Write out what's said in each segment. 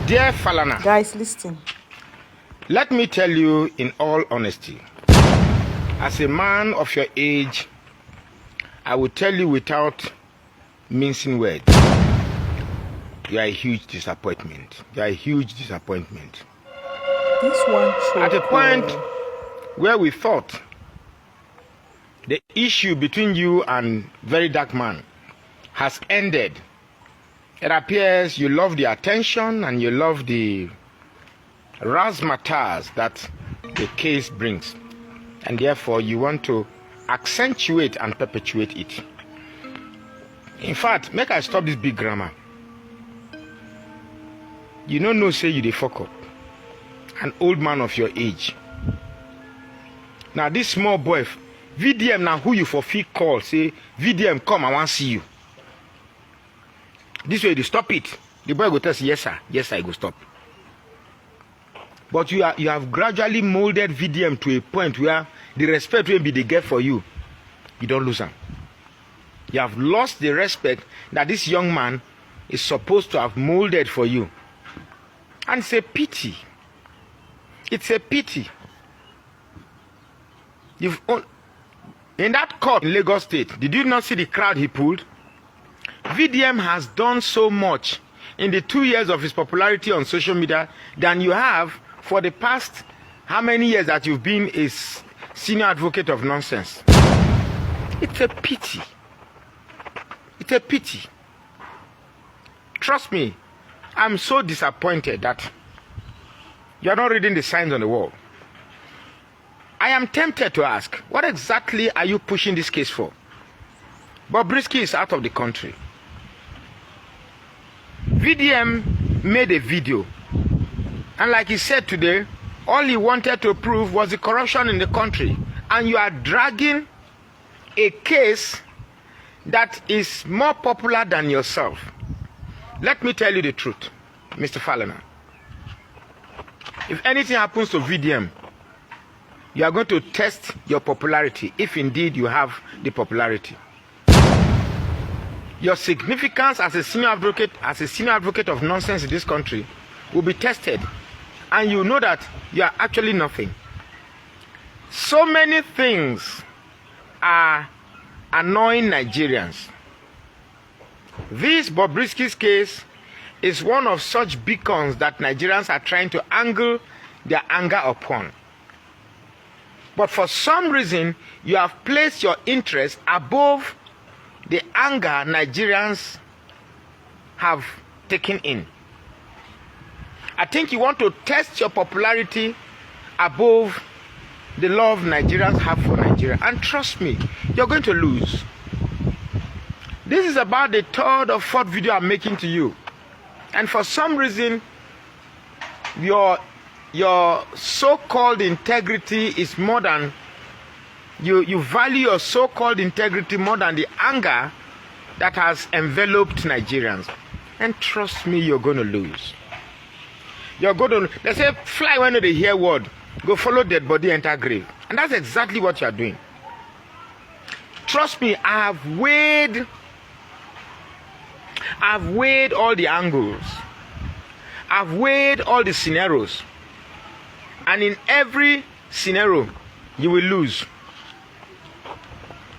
Dear Falana, guys, listen. Let me tell you in all honesty, as a man of your age, I will tell you without mincing words, you are a huge disappointment. You are a huge disappointment. This one At a point where we thought the issue between you and Verydarkblackman has ended, it appears you love the attention and you love the razzmatazz that the case brings, and therefore you want to accentuate and perpetuate it. In fact, make I stop this big grammar. You don't know, say you dey fuck up. An old man of your age. Now this small boy, VDM now who you for fee call, say, VDM come, I want to see you. This way they stop it. The boy go tell us, yes sir, I go stop. But you have gradually molded VDM to a point where the respect will be the get for you. You don't lose him. You have lost the respect that this young man is supposed to have molded for you. And it's a pity. It's a pity. In that court in Lagos State, did you not see the crowd he pulled? VDM has done so much in the 2 years of his popularity on social media than you have for the past how many years that you've been a senior advocate of nonsense. It's a pity. It's a pity. Trust me, I'm so disappointed that you're not reading the signs on the wall. I am tempted to ask, what exactly are you pushing this case for? Bobrisky is out of the country. VDM made a video, and like he said today, all he wanted to prove was the corruption in the country, and you are dragging a case that is more popular than yourself. Let me tell you the truth, Mr. Falana. If anything happens to VDM, you are going to test your popularity, if indeed you have the popularity. Your significance as a senior advocate of nonsense in this country will be tested, and you know that you are actually nothing. So many things are annoying Nigerians. This Bobrisky's case is one of such beacons that Nigerians are trying to angle their anger upon. But for some reason, you have placed your interest above the anger Nigerians have taken in. I think you want to test your popularity above the love Nigerians have for Nigeria. And trust me, you're going to lose. This is about the third or fourth video I'm making to you. And for some reason, your so-called integrity is more than you value your so-called integrity more than the anger that has enveloped Nigerians. And trust me, you're going to lose. You're going to, they say, fly when they hear word, go follow dead body, enter grave. And that's exactly what you're doing. Trust me, I've weighed all the angles. I've weighed all the scenarios. And in every scenario, you will lose.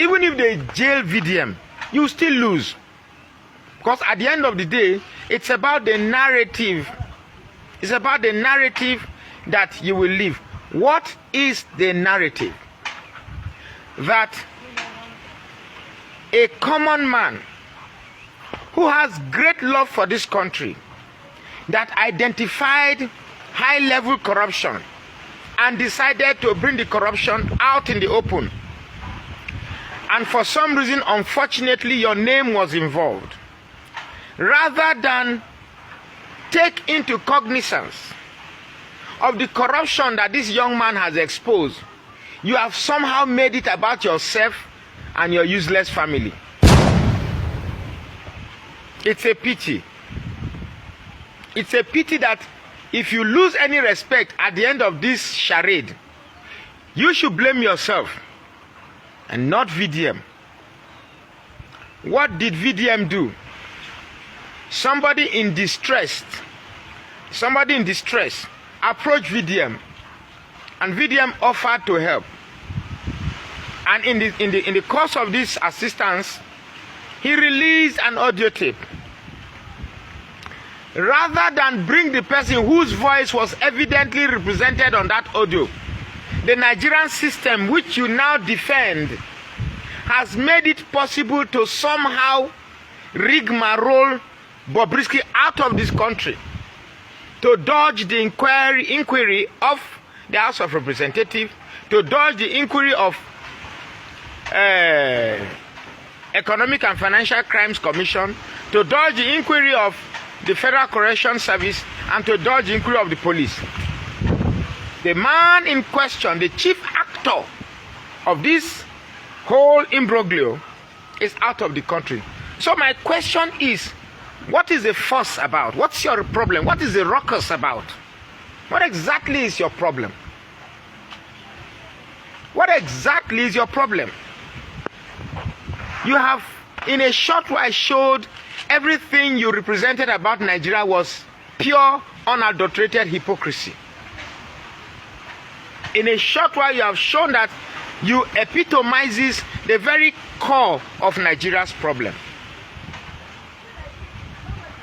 Even if they jail VDM, you still lose. Because at the end of the day, it's about the narrative. It's about the narrative that you will live. What is the narrative? That a common man who has great love for this country, that identified high-level corruption and decided to bring the corruption out in the open, and for some reason, unfortunately, your name was involved, rather than take into cognizance of the corruption that this young man has exposed, you have somehow made it about yourself and your useless family. It's a pity. It's a pity that if you lose any respect at the end of this charade, you should blame yourself and not VDM. What did VDM do? Somebody in distress somebody in distress approached VDM, and VDM offered to help. And in the course of this assistance, he released an audio tape. Rather than bring the person whose voice was evidently represented on that audio, the Nigerian system, which you now defend, has made it possible to somehow rigmarole Bobrisky out of this country, to dodge the inquiry of the House of Representatives, to dodge the inquiry of Economic and Financial Crimes Commission, to dodge the inquiry of the Federal Corrections Service, and to dodge the inquiry of the police. The man in question, the chief actor of this whole imbroglio, is out of the country. So my question is, what is the fuss about? What's your problem? What is the ruckus about? What exactly is your problem? What exactly is your problem? You have, in a short while, showed everything you represented about Nigeria was pure, unadulterated hypocrisy. In a short while, you have shown that you epitomizes the very core of Nigeria's problem.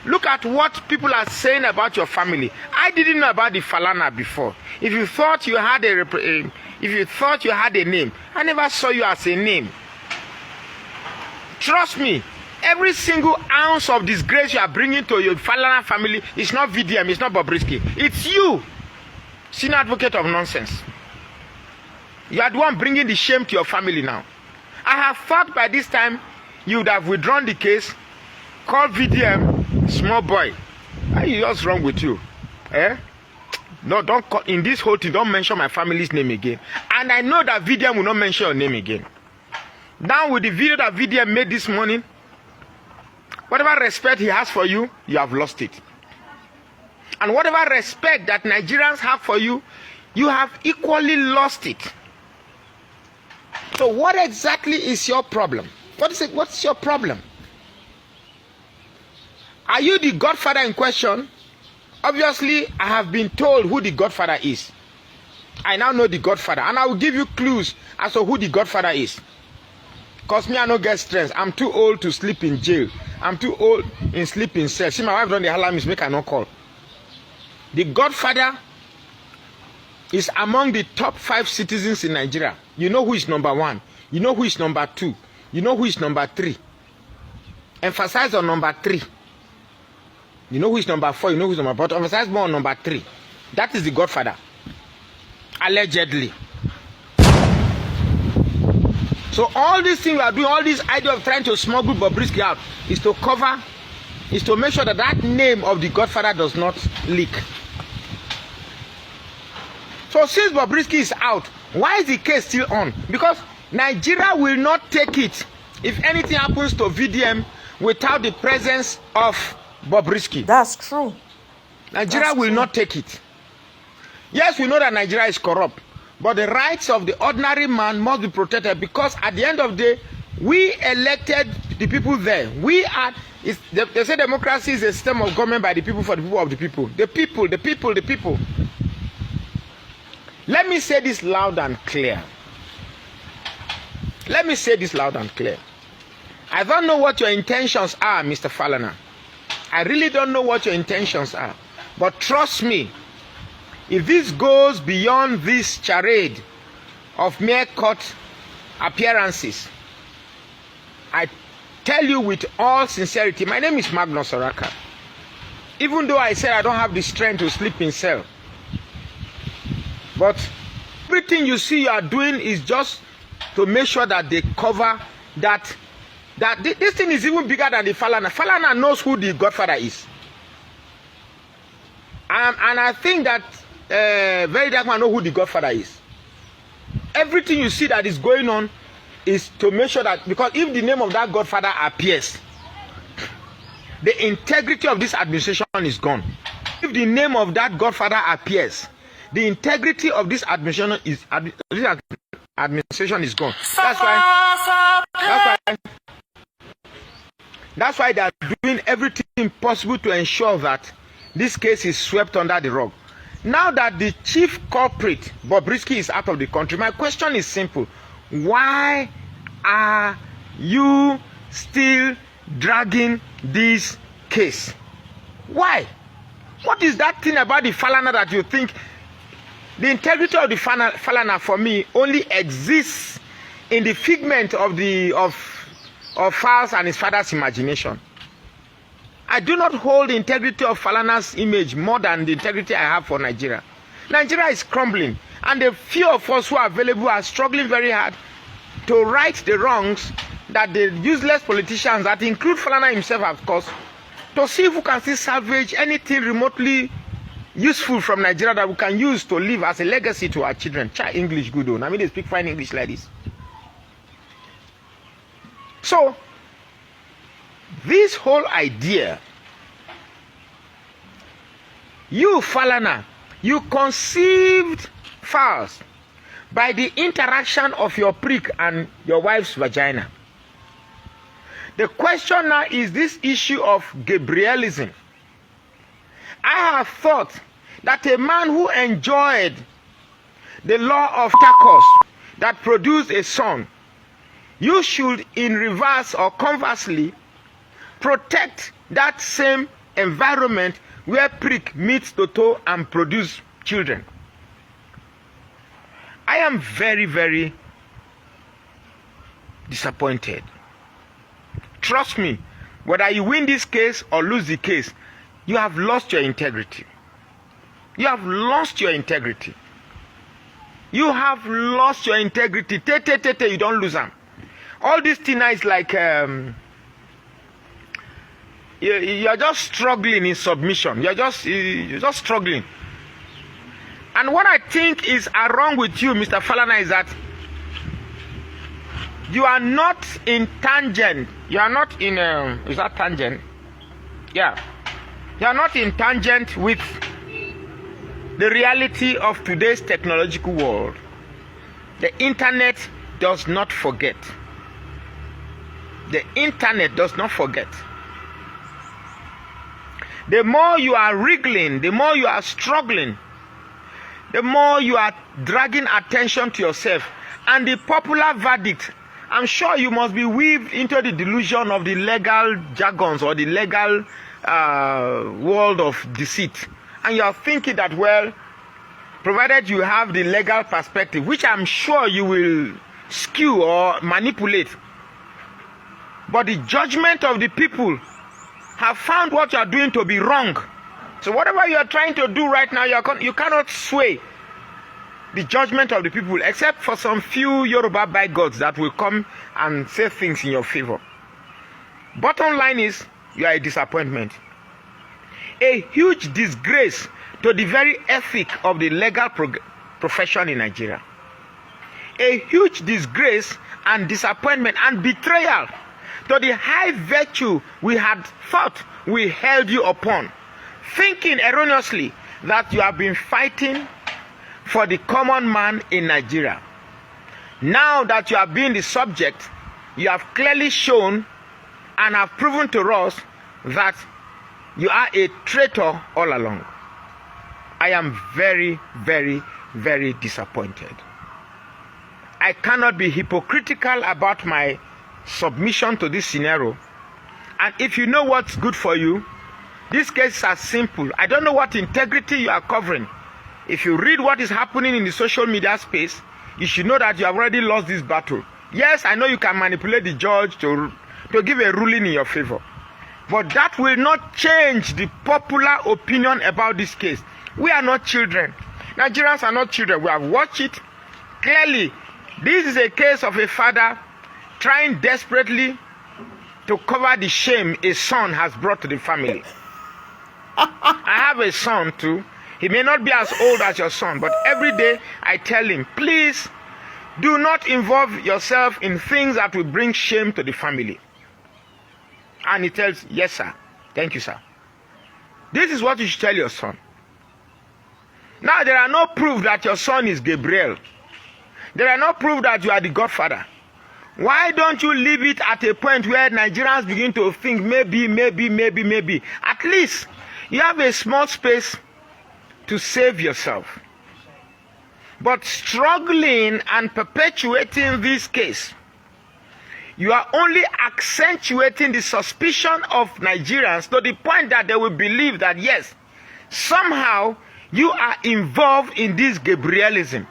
Look at what people are saying about your family. I didn't know about the Falana before. If you thought you had a name, I never saw you as a name. Trust me, every single ounce of disgrace you are bringing to your Falana family is not VDM, it's not Bobrisky. It's you, senior advocate of nonsense. You are the one bringing the shame to your family now. I have thought by this time you would have withdrawn the case, called VDM, small boy. What's wrong with you? Eh? No, don't call, in this whole thing, don't mention my family's name again. And I know that VDM will not mention your name again. Now with the video that VDM made this morning, whatever respect he has for you, you have lost it. And whatever respect that Nigerians have for you, you have equally lost it. So what exactly is your problem? What's your problem? Are you the godfather in question? Obviously, I have been told who the godfather is. I now know the godfather, and I will give you clues as to who the godfather is. Because me, I no get strength. I'm too old to sleep in jail. I'm too old in sleeping cell. See, my wife done the alarm is make I no call. The godfather is among the top 5 citizens in Nigeria. You know who is number 1. You know who is number 2. You know who is number 3. Emphasize on number 3. You know who is number 4. You know who is number 4. But emphasize more on number 3. That is the godfather. Allegedly. So all these things we are doing, all this idea of trying to smuggle Bobrisky out, is to cover, is to make sure that that name of the godfather does not leak. So since Bobrisky is out, why is the case still on? Because Nigeria will not take it if anything happens to VDM without the presence of Bobrisky. That's true. Nigeria will not take it. Yes, we know that Nigeria is corrupt, but the rights of the ordinary man must be protected, because at the end of the day, we elected the people there. They say democracy is a system of government by the people, for the people, of the people. The people, the people, the people. Let me say this loud and clear. Let me say this loud and clear. I don't know what your intentions are, Mr. Falana. I really don't know what your intentions are. But trust me, if this goes beyond this charade of mere court appearances, I tell you with all sincerity, my name is Magnus Oraka. Even though I said I don't have the strength to sleep in cell, but everything you see you are doing is just to make sure that they cover that this thing is even bigger than the Falana. Falana knows who the godfather is. And I think that Verydarkblackman knows who the godfather is. Everything you see that is going on is to make sure that, because if the name of that godfather appears, the integrity of this administration is gone. If the name of that godfather appears, the integrity of this administration is gone. That's why they are doing everything possible to ensure that this case is swept under the rug. Now that the chief culprit, Bobrisky, is out of the country, my question is simple. Why are you still dragging this case? Why? What is that thing about the Falana that you think? The integrity of the Falana for me only exists in the figment of Fal's and his father's imagination. I do not hold the integrity of Falana's image more than the integrity I have for Nigeria. Nigeria is crumbling, and the few of us who are available are struggling very hard to right the wrongs that the useless politicians, that include Falana himself, of course, to see if we can still salvage anything remotely useful from Nigeria that we can use to live as a legacy to our children. Try English good on. I mean, they speak fine English like this. So, this whole idea, you Falana, you conceived Fals by the interaction of your prick and your wife's vagina. The question now is this issue of Gabrielism. I have thought that a man who enjoyed the law of intercourse that produced a son, you should in reverse or conversely protect that same environment where prick meets Toto and produce children. I am very, very disappointed. Trust me, whether you win this case or lose the case, you have lost your integrity. You have lost your integrity. You have lost your integrity. You don't lose them. All this thing is like you're just struggling in submission. You're just struggling. And what I think is wrong with you, Mr. Falana, is that you are not in tangent. You are not in is that tangent? Yeah. You are not in tangent with the reality of today's technological world. The internet does not forget. The internet does not forget. The more you are wriggling, the more you are struggling, the more you are dragging attention to yourself. And the popular verdict, I'm sure you must be weaved into the delusion of the legal jargons or the legal world of deceit. And you are thinking that, well, provided you have the legal perspective, which I'm sure you will skew or manipulate, but the judgment of the people have found what you are doing to be wrong. So whatever you are trying to do right now, you cannot sway the judgment of the people, except for some few Yoruba bigots that will come and say things in your favor. Bottom line is, you are a disappointment. A huge disgrace to the very ethic of the legal profession in Nigeria. A huge disgrace and disappointment and betrayal to the high virtue we had thought we held you upon, thinking erroneously that you have been fighting for the common man in Nigeria. Now that you have been the subject, you have clearly shown and have proven to us that you are a traitor all along. I am very, very, very disappointed. I cannot be hypocritical about my submission to this scenario. And if you know what's good for you, this case is simple. I don't know what integrity you are covering. If you read what is happening in the social media space, you should know that you have already lost this battle. Yes, I know you can manipulate the judge to give a ruling in your favor, but that will not change the popular opinion about this case. We are not children. Nigerians are not children. We have watched it clearly. This is a case of a father trying desperately to cover the shame a son has brought to the family. I have a son too. He may not be as old as your son, but every day I tell him, please do not involve yourself in things that will bring shame to the family. And he tells, yes sir, thank you sir. This is what you should tell your son. Now there are no proof that your son is Gabriel. There are no proof that you are the godfather. Why don't you leave it at a point where Nigerians begin to think maybe. At least You have a small space to save yourself. But struggling and perpetuating this case, you are only accentuating the suspicion of Nigerians to the point that they will believe that, yes, somehow you are involved in this Gabrielism.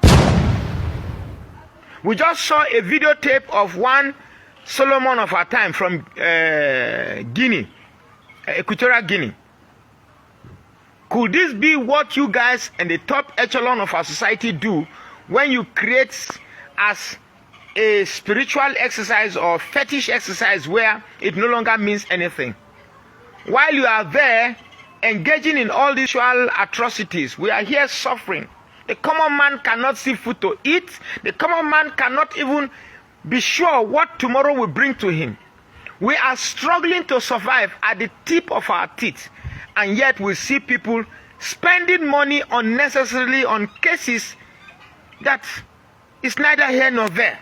We just saw a videotape of one Solomon of our time from Guinea, Equatorial Guinea. Could this be what you guys and the top echelon of our society do when you create as a spiritual exercise or fetish exercise where it no longer means anything? While you are there engaging in all these sexual atrocities, we are here suffering. The common man cannot see food to eat. The common man cannot even be sure what tomorrow will bring to him. We are struggling to survive at the tip of our teeth. And yet we see people spending money unnecessarily on cases that is neither here nor there.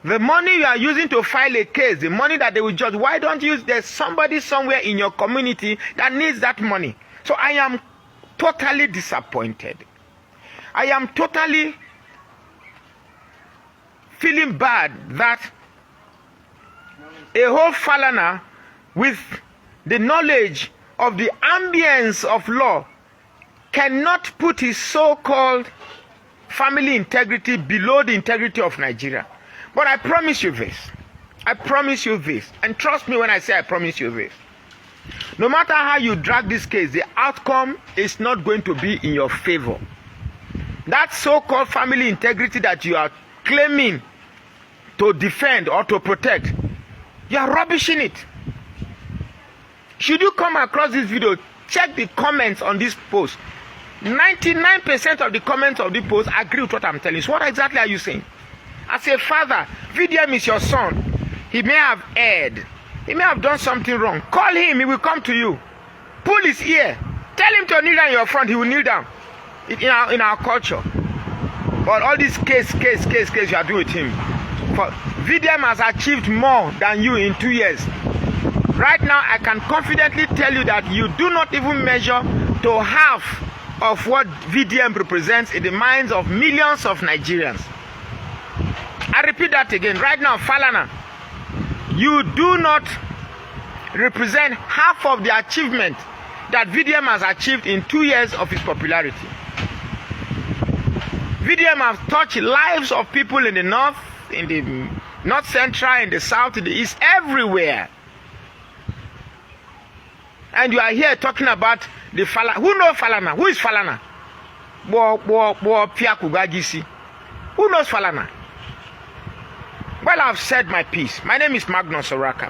The money you are using to file a case, the money that they will judge, why don't you use, there's somebody somewhere in your community that needs that money. So I am totally disappointed. I am totally feeling bad that a whole Falana with the knowledge of the ambience of law cannot put his so-called family integrity below the integrity of Nigeria. But I promise you this. I promise you this. And trust me when I say I promise you this. No matter how you drag this case, the outcome is not going to be in your favor. That so-called family integrity that you are claiming to defend or to protect, you are rubbishing it. Should you come across this video, check the comments on this post. 99% of the comments of the post agree with what I'm telling you. So what exactly are you saying? As a father, VDM is your son. He may have erred. He may have done something wrong. Call him, he will come to you. Pull his ear. Tell him to kneel down in your front, he will kneel down. In our culture. But all this case you are doing with him. For VDM has achieved more than you in 2 years. Right now, I can confidently tell you that you do not even measure to half of what VDM represents in the minds of millions of Nigerians. I repeat that again. Right now, Falana, you do not represent half of the achievement that VDM has achieved in 2 years of his popularity. VDM has touched lives of people in the north, in the north central, in the south, in the east, everywhere. And you are here talking about the Falana. Who knows Falana? Who is Falana? Who knows Falana? Well, I've said my piece. My name is Magnus Oraka.